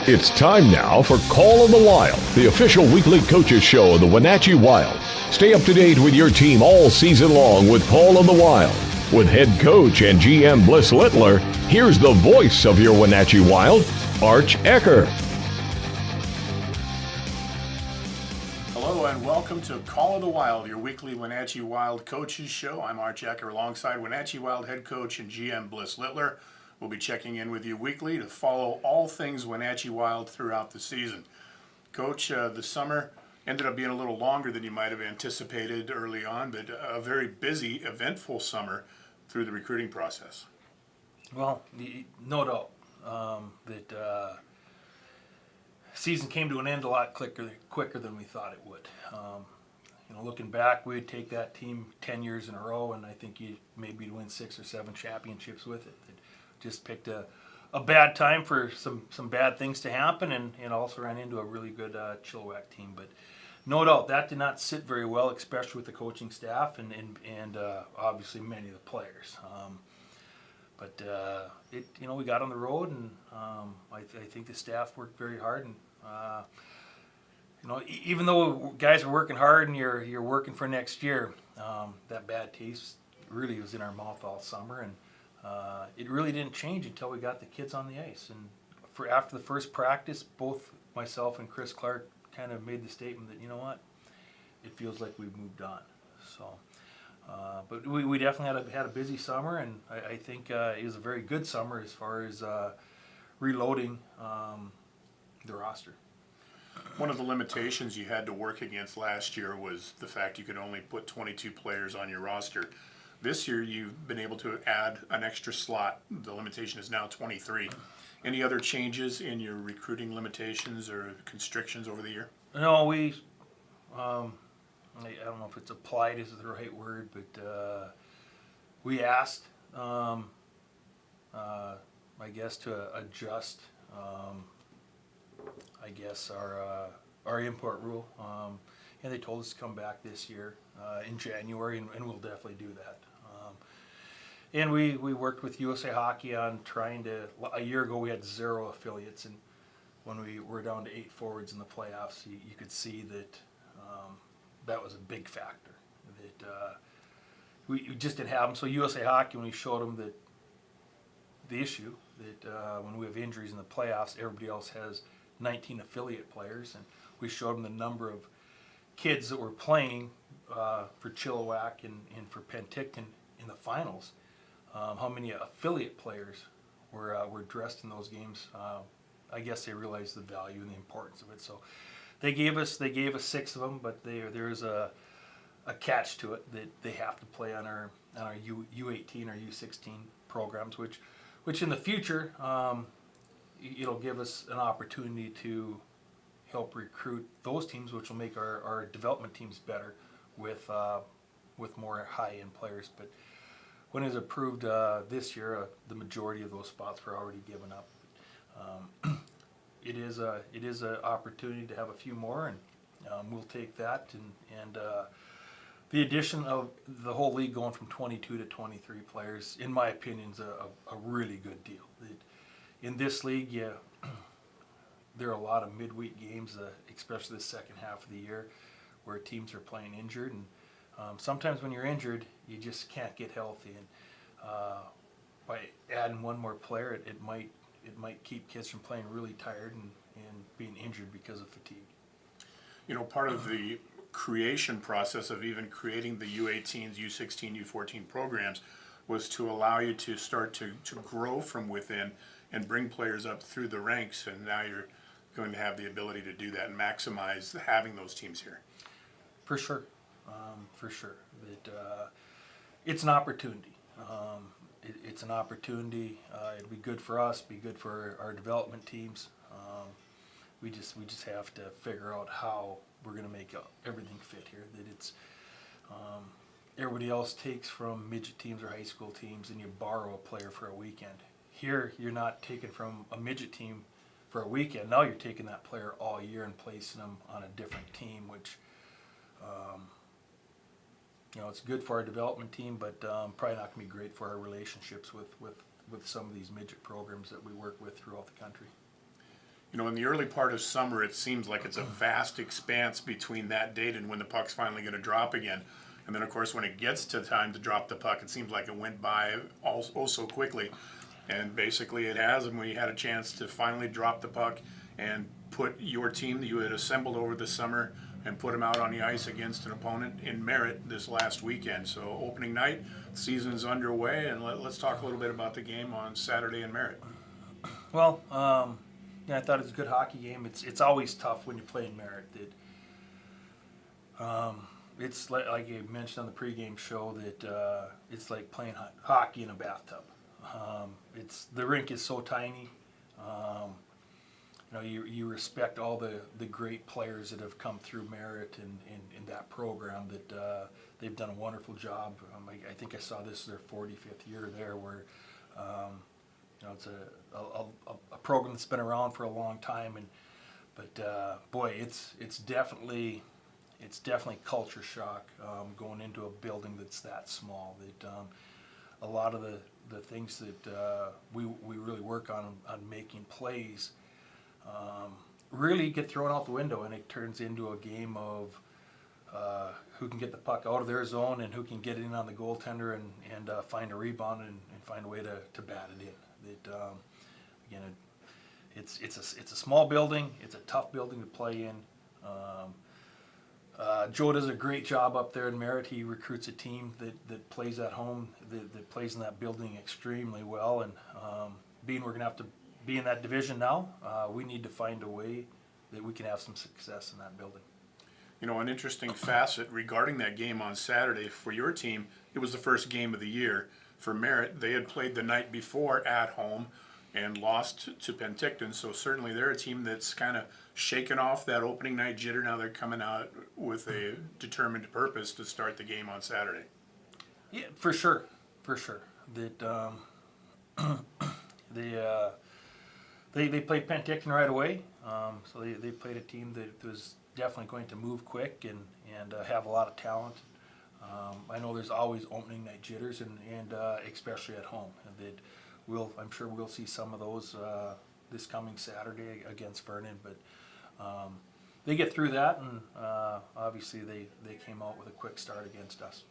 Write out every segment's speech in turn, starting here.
It's time now for Call of the Wild, the official weekly coaches show of the Wenatchee Wild. Stay up to date with your team all season long with Call of the Wild. With head coach and GM Bliss Littler, here's the voice of your Wenatchee Wild, Arch Ecker. Hello and welcome to Call of the Wild, your weekly Wenatchee Wild coaches show. I'm Arch Ecker alongside Wenatchee Wild head coach and GM Bliss Littler. We'll be checking in with you weekly to follow all things Wenatchee Wild throughout the season. Coach, the summer ended up being a little longer than you might have anticipated early on, but a very busy, eventful summer through the recruiting process. Well, no doubt that season came to an end a lot quicker than we thought it would. Looking back, we'd take that team 10 years in a row, and I think you maybe win 6 or 7 championships with it. Just picked a bad time for some bad things to happen, and also ran into a really good Chilliwack team. But no doubt that did not sit very well, especially with the coaching staff and obviously many of the players. But we got on the road, and I think the staff worked very hard. And even though guys are working hard and you're working for next year, that bad taste really was in our mouth all summer, and it really didn't change until we got the kids on the ice. And after the first practice, both myself and Chris Clark kind of made the statement that, you know what, it feels like we've moved on. So, but we definitely had a busy summer, and I think it was a very good summer as far as reloading the roster. One of the limitations you had to work against last year was the fact you could only put 22 players on your roster. This year, you've been able to add an extra slot. The limitation is now 23. Any other changes in your recruiting limitations or constrictions over the year? No, I don't know if it's applied is the right word, but we asked, I guess, to adjust, our import rule. And they told us to come back this year in January, and we'll definitely do that. And we worked with USA Hockey on trying to, a year ago we had 0 affiliates, and when we were down to 8 forwards in the playoffs, you could see that that was a big factor. That we just didn't have them. So USA Hockey, when we showed them that the issue, that when we have injuries in the playoffs, everybody else has 19 affiliate players, and we showed them the number of kids that were playing for Chilliwack and for Penticton in the finals. How many affiliate players were dressed in those games? I guess they realized the value and the importance of it. So they gave us 6 of them, but there's a catch to it that they have to play on our U18 or U16 programs, which in the future it'll give us an opportunity to help recruit those teams, which will make our development teams better with more high-end players. But when it was approved this year, the majority of those spots were already given up. It is an opportunity to have a few more, and we'll take that. And the addition of the whole league going from 22 to 23 players, in my opinion, is a really good deal. In this league, there are a lot of midweek games, especially the second half of the year, where teams are playing injured, and sometimes when you're injured, you just can't get healthy, and by adding one more player, it might keep kids from playing really tired and being injured because of fatigue. Part of the creation process of even creating the U18s, U16, U14 programs was to allow you to start to grow from within and bring players up through the ranks, and now you're going to have the ability to do that and maximize having those teams here. For sure. It's an opportunity. It's an opportunity. It'll be good for us, be good for our development teams. We just have to figure out how we're going to make everything fit here. That it's everybody else takes from midget teams or high school teams, and you borrow a player for a weekend. Here, you're not taking from a midget team for a weekend. Now you're taking that player all year and placing them on a different team, which it's good for our development team, but probably not going to be great for our relationships with some of these midget programs that we work with throughout the country. You know, in the early part of summer, it seems like it's a vast expanse between that date and when the puck's finally going to drop again. And then, of course, when it gets to time to drop the puck, it seems like it went by oh so quickly. And basically it has, and we had a chance to finally drop the puck and put your team that you had assembled over the summer and put them out on the ice against an opponent in Merritt this last weekend. So opening night, season's underway, and let's talk a little bit about the game on Saturday in Merritt. Well, yeah, I thought it was a good hockey game. It's always tough when you play in Merritt. It's like you mentioned on the pregame show that it's like playing hockey in a bathtub. The rink is so tiny. You respect all the great players that have come through Merritt and in that program that they've done a wonderful job. I think I saw this is their 45th year there, where it's a program that's been around for a long time, but boy, it's definitely culture shock going into a building that's that small. That a lot of the things that we really work on making plays really get thrown out the window, and it turns into a game of who can get the puck out of their zone and who can get in on the goaltender and find a rebound and find a way to bat it in. Again, it's a small building. It's a tough building to play in. Joe does a great job up there in Merritt. He recruits a team that plays at home, that plays in that building extremely well. And being we're going to have to be in that division now, we need to find a way that we can have some success in that building. You know, an interesting facet regarding that game on Saturday for your team, it was the first game of the year. For Merritt, they had played the night before at home and lost to Penticton, so certainly they're a team that's kind of shaken off that opening night jitter. Now they're coming out with a determined purpose to start the game on Saturday. Yeah, for sure. That they played Penticton right away, so they played a team that was definitely going to move quick and have a lot of talent. I know there's always opening night jitters, and especially at home. And I'm sure we'll see some of those this coming Saturday against Vernon. But they get through that, and obviously they came out with a quick start against us.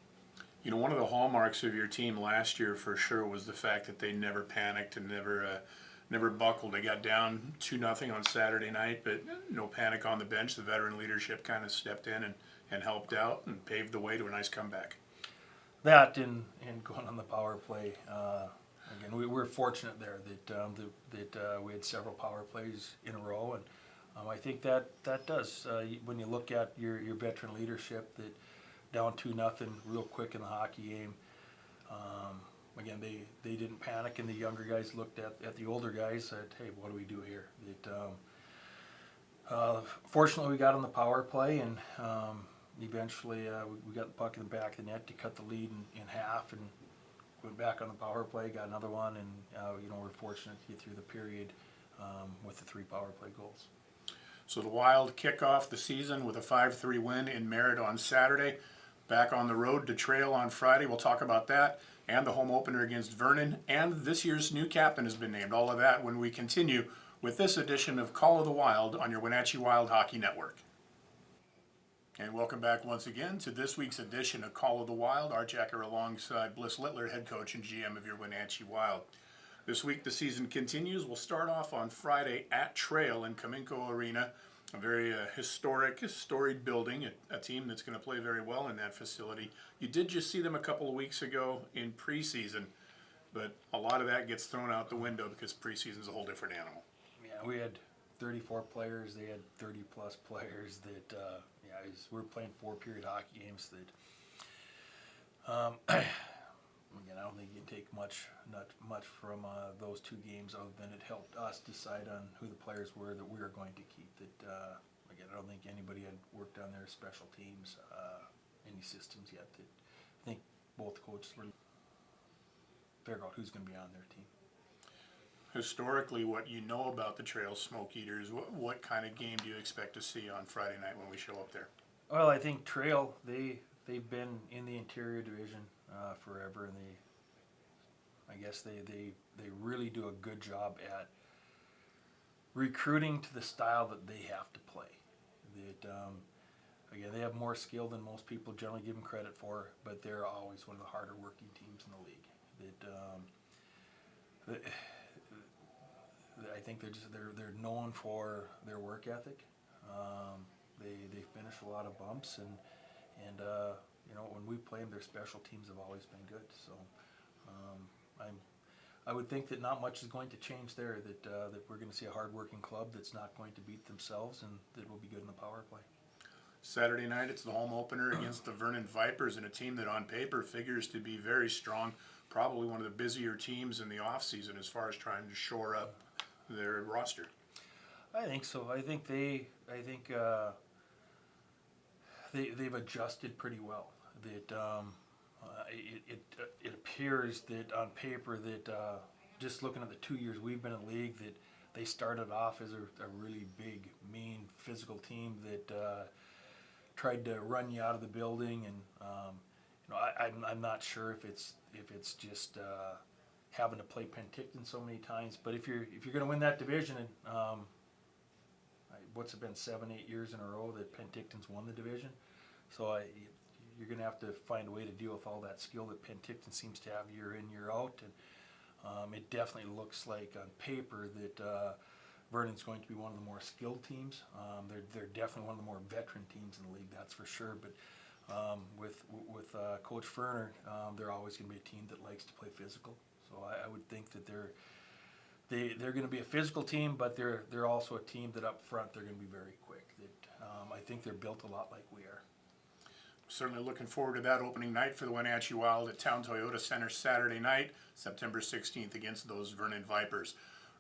You know, one of the hallmarks of your team last year for sure was the fact that they never panicked and never buckled. They got down 2-0 on Saturday night, but no panic on the bench. The veteran leadership kind of stepped in and helped out and paved the way to a nice comeback. That and going on the power play. Again, we were fortunate there that we had several power plays in a row, and I think that does when you look at your veteran leadership, that down 2-0 real quick in the hockey game. Again, they didn't panic, and the younger guys looked at the older guys and said, "Hey, what do we do here?" Fortunately, we got on the power play, and eventually we got the puck in the back of the net to cut the lead in half, and went back on the power play, got another one, and we're fortunate to get through the period with the 3 power play goals. So the Wild kick off the season with a 5-3 win in Merritt on Saturday. Back on the road to Trail on Friday. We'll talk about that and the home opener against Vernon. And this year's new captain has been named. All of that when we continue with this edition of Call of the Wild on your Wenatchee Wild Hockey Network. And welcome back once again to this week's edition of Call of the Wild. Arch Ecker alongside Bliss Littler, head coach and GM of your Wenatchee Wild. This week the season continues. We'll start off on Friday at Trail in Cominco Arena. A very historic, storied building, a team that's going to play very well in that facility. You did just see them a couple of weeks ago in preseason, but a lot of that gets thrown out the window because preseason is a whole different animal. Yeah, we had 34 players. They had 30-plus players. We're playing 4-period hockey games that I don't think you can take not much from those 2 games, other than it helped us decide on who the players were that we were going to keep. Again, I don't think anybody had worked on their special teams, any systems yet. I think both coaches were figure out who's going to be on their team. Historically, what you know about the Trail Smoke Eaters, what kind of game do you expect to see on Friday night when we show up there? Well, I think Trail, they've been in the interior division forever, and I guess they really do a good job at recruiting to the style that they have to play. That again, they have more skill than most people generally give them credit for, but they're always one of the harder working teams in the league. I think they're known for their work ethic. They finish a lot of bumps, and when we play them, their special teams have always been good. So I would think that not much is going to change there. That we're going to see a hard-working club that's not going to beat themselves, and that will be good in the power play. Saturday night, it's the home opener against the Vernon Vipers, and a team that on paper figures to be very strong. Probably one of the busier teams in the offseason as far as trying to shore up their roster. I think so. I think they've adjusted pretty well. That it appears that on paper that just looking at the 2 years we've been in the league, that they started off as a really big, mean, physical team that tried to run you out of the building, and I'm not sure if it's just having to play Penticton so many times. But if you're going to win that division, and what's it been 7-8 years in a row that Penticton's won the division, so you're going to have to find a way to deal with all that skill that Penticton seems to have year in, year out. And it definitely looks like on paper that Vernon's going to be one of the more skilled teams. They're definitely one of the more veteran teams in the league, that's for sure. But with Coach Ferner, they're always going to be a team that likes to play physical. So I would think that they're going to be a physical team, but they're also a team that up front they're going to be very quick. That I think they're built a lot like we are. Certainly looking forward to that opening night for the Wenatchee Wild at Town Toyota Center Saturday night, September 16th, against those Vernon Vipers.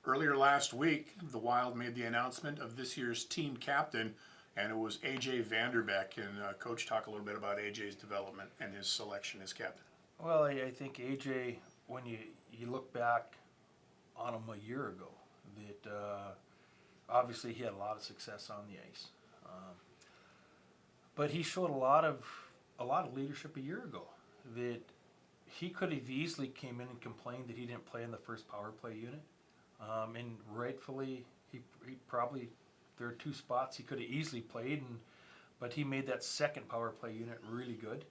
Earlier last week, the Wild made the announcement of this year's team captain, and it was A.J. Vanderbeck. And Coach, talk a little bit about A.J.'s development and his selection as captain. Well, I think A.J., when you look back on him a year ago, that obviously he had a lot of success on the ice. But he showed a lot of leadership a year ago. That he could have easily came in and complained that he didn't play in the first power play unit, and rightfully he probably, there are 2 spots he could have easily played, but he made that second power play unit really good,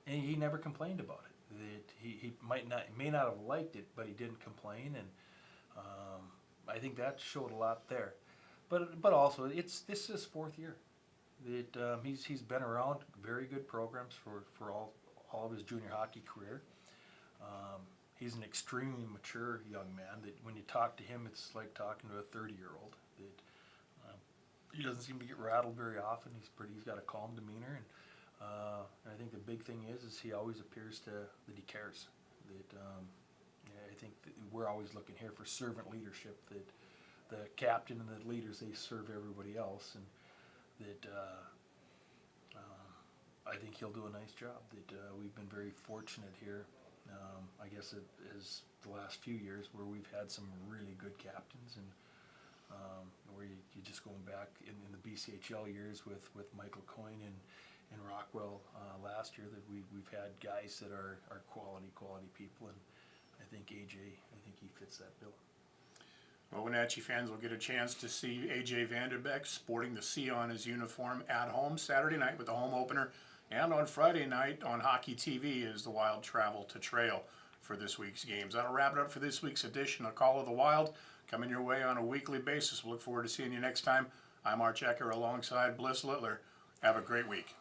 and he never complained about it. That he may not have liked it, but he didn't complain, and I think that showed a lot there. But also, this is his 4th year. That he's been around very good programs for all of his junior hockey career. He's an extremely mature young man. That when you talk to him, it's like talking to a 30-year-old. That he doesn't seem to get rattled very often. He's got a calm demeanor, and I think the big thing is he always appears that he cares. That I think that we're always looking here for servant leadership. That the captain and the leaders, they serve everybody else, and that I think he'll do a nice job. That we've been very fortunate here. I guess it is the last few years where we've had some really good captains, and where you just going back in the BCHL years with Michael Coyne and Rockwell last year, that we've had guys that are quality people, and I think AJ, he fits that bill. Well, Wenatchee fans will get a chance to see A.J. Vanderbeck sporting the C on his uniform at home Saturday night with the home opener, and on Friday night on Hockey TV as the Wild travel to Trail for this week's games. That'll wrap it up for this week's edition of Call of the Wild, coming your way on a weekly basis. We'll look forward to seeing you next time. I'm Arch Ecker alongside Bliss Littler. Have a great week.